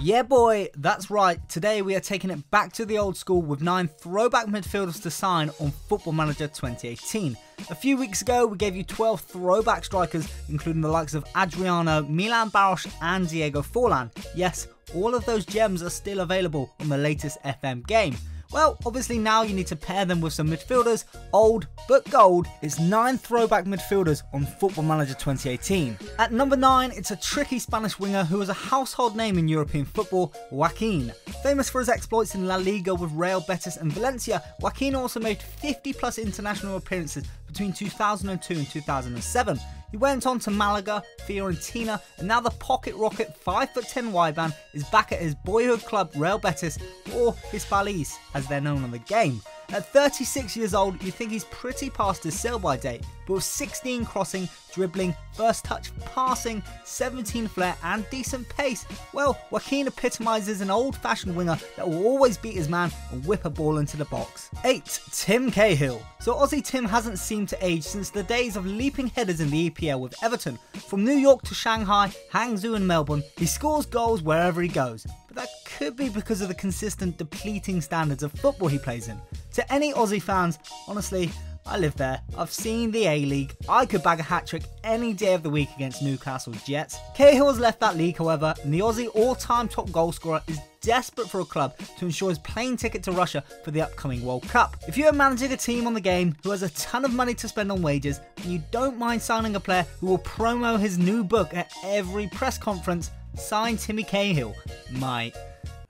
Yeah boy, that's right. Today we are taking it back to the old school with 9 throwback midfielders to sign on Football Manager 2018. A few weeks ago we gave you 12 throwback strikers, including the likes of Adriano, Milan Baros and Diego Forlan. Yes, all of those gems are still available on the latest FM game. Well, obviously now you need to pair them with some midfielders, old but gold. It's 9 throwback midfielders on Football Manager 2018. At number 9, it's a tricky Spanish winger who is a household name in European football, Joaquin. Famous for his exploits in La Liga with Real Betis and Valencia, Joaquin also made 50 plus international appearances between 2002 and 2007. He went on to Malaga, Fiorentina, and now the pocket rocket 5'10" wideband is back at his boyhood club Real Betis, or Hispalis as they're known on the game. At 36 years old, you think he's pretty past his sell-by date, but with 16 crossing, dribbling, first touch, passing, 17 flair and decent pace, well, Joaquin epitomises an old-fashioned winger that will always beat his man and whip a ball into the box. 8. Tim Cahill. So Aussie Tim hasn't seemed to age since the days of leaping headers in the EPL with Everton. From New York to Shanghai, Hangzhou and Melbourne, he scores goals wherever he goes. But that could be because of the consistent depleting standards of football he plays in. To any Aussie fans, honestly, I live there, I've seen the A-League, I could bag a hat-trick any day of the week against Newcastle's Jets. Cahill has left that league however, and the Aussie all-time top goal scorer is desperate for a club to ensure his plane ticket to Russia for the upcoming World Cup. If you are managing a team on the game who has a ton of money to spend on wages, and you don't mind signing a player who will promo his new book at every press conference, sign Timmy Cahill. Mate,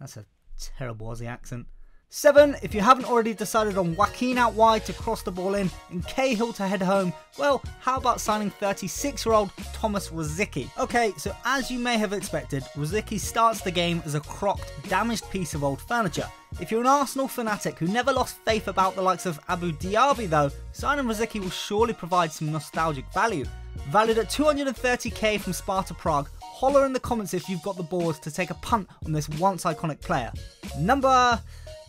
that's a terrible Aussie accent. 7. If you haven't already decided on Joaquin out wide to cross the ball in and Cahill to head home, well, how about signing 36-year-old Thomas Rosicky? Okay, so as you may have expected, Rosicky starts the game as a crocked, damaged piece of old furniture. If you're an Arsenal fanatic who never lost faith about the likes of Abu Diaby though, signing Rosicky will surely provide some nostalgic value. Valued at 230k from Sparta Prague, holler in the comments if you've got the balls to take a punt on this once iconic player. Number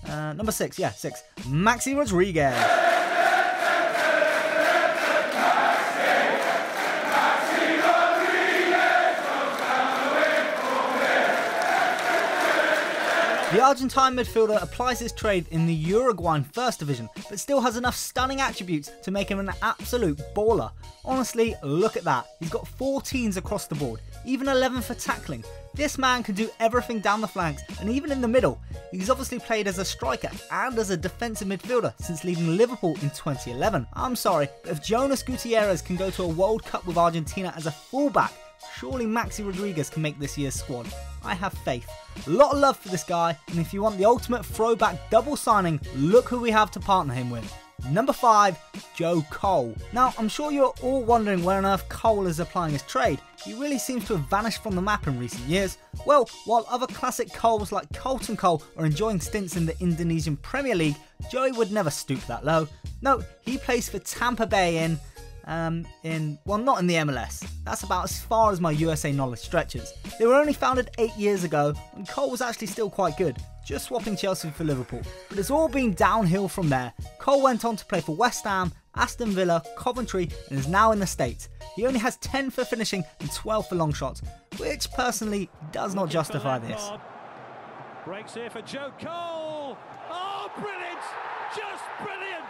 6, Maxi Rodriguez. The Argentine midfielder applies his trade in the Uruguayan First Division, but still has enough stunning attributes to make him an absolute baller. Honestly, look at that. He's got 14s across the board, even 11 for tackling. This man can do everything down the flanks and even in the middle. He's obviously played as a striker and as a defensive midfielder since leaving Liverpool in 2011. I'm sorry, but if Jonas Gutierrez can go to a World Cup with Argentina as a fullback, surely Maxi Rodriguez can make this year's squad. I have faith. A lot of love for this guy, and if you want the ultimate throwback double signing, look who we have to partner him with. Number 5, Joe Cole. Now, I'm sure you're all wondering where on earth Cole is applying his trade. He really seems to have vanished from the map in recent years. Well, while other classic Coles like Colton Cole are enjoying stints in the Indonesian Premier League, Joey would never stoop that low. No, he plays for Tampa Bay well, not in the MLS. That's about as far as my USA knowledge stretches. They were only founded 8 years ago, and Cole was actually still quite good, just swapping Chelsea for Liverpool. But it's all been downhill from there. Cole went on to play for West Ham, Aston Villa, Coventry, and is now in the States. He only has 10 for finishing and 12 for long shots, which personally does not justify this. Breaks here for Joe Cole. Oh, brilliant! Just brilliant!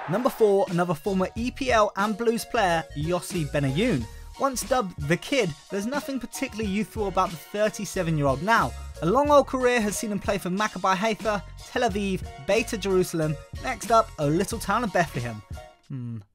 Number 4, another former EPL and Blues player, Yossi Benayoun. Once dubbed The Kid, there's nothing particularly youthful about the 37-year-old now. A long old career has seen him play for Maccabi Haifa, Tel Aviv, Beta Jerusalem, next up, a little town of Bethlehem.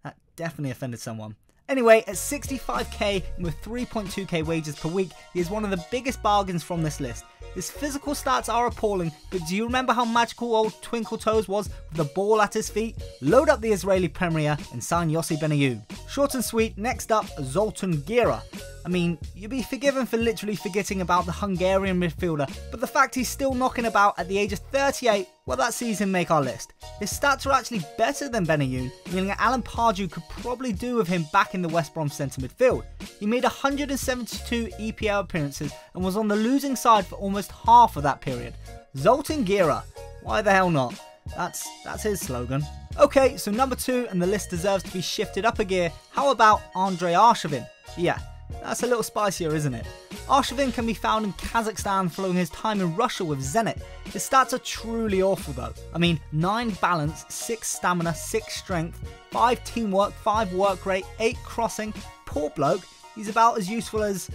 That definitely offended someone. Anyway, at 65k and with 3.2k wages per week, he is one of the biggest bargains from this list. His physical stats are appalling, but do you remember how magical old Twinkle Toes was with the ball at his feet? Load up the Israeli Premier and sign Yossi Benayoun. Short and sweet, next up, Zoltan Gera. I mean, you'd be forgiven for literally forgetting about the Hungarian midfielder, but the fact he's still knocking about at the age of 38, well, that sees him make our list. His stats are actually better than Benayoun, meaning Alan Pardew could probably do with him back in the West Brom centre midfield. He made 172 EPL appearances and was on the losing side for almost half of that period. Zoltan Gera, why the hell not? That's his slogan. Okay, so number 2, and the list deserves to be shifted up a gear. How about Andrei Arshavin? Yeah, that's a little spicier, isn't it? Arshavin can be found in Kazakhstan following his time in Russia with Zenit. His stats are truly awful though. I mean, 9 balance, 6 stamina, 6 strength, 5 teamwork, 5 work rate, 8 crossing. Poor bloke. He's about as useful as he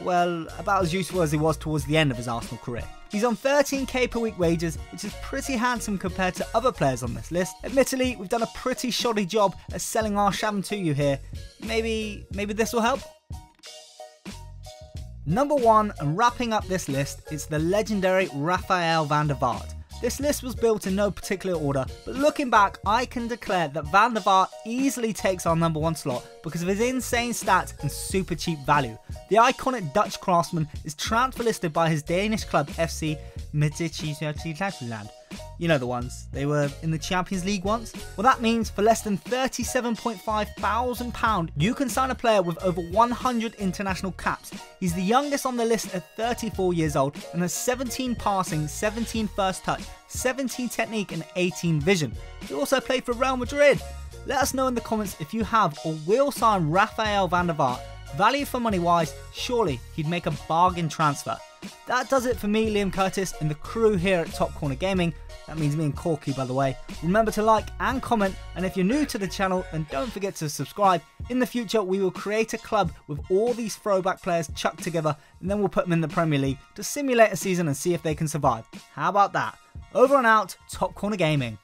was towards the end of his Arsenal career. He's on 13k per week wages, which is pretty handsome compared to other players on this list. Admittedly, we've done a pretty shoddy job at selling Arshavin to you here. Maybe this will help? Number 1, and wrapping up this list, is the legendary Rafael van der Vaart. This list was built in no particular order, but looking back, I can declare that Van der Vaart easily takes our number 1 slot because of his insane stats and super cheap value. The iconic Dutch craftsman is transfer listed by his Danish club FC Midtjylland. You know the ones, they were in the Champions League once. Well, that means for less than £37,500, you can sign a player with over 100 international caps. He's the youngest on the list at 34 years old and has 17 passing, 17 first touch, 17 technique and 18 vision. He also played for Real Madrid. Let us know in the comments if you have or will sign Rafael van der Vaart. Value for money wise, surely he'd make a bargain transfer. That does it for me, Liam Curtis, and the crew here at Top Corner Gaming. That means me and Corky, by the way. Remember to like and comment, and if you're new to the channel, then don't forget to subscribe. In the future, we will create a club with all these throwback players chucked together, and then we'll put them in the Premier League to simulate a season and see if they can survive. How about that? Over and out, Top Corner Gaming.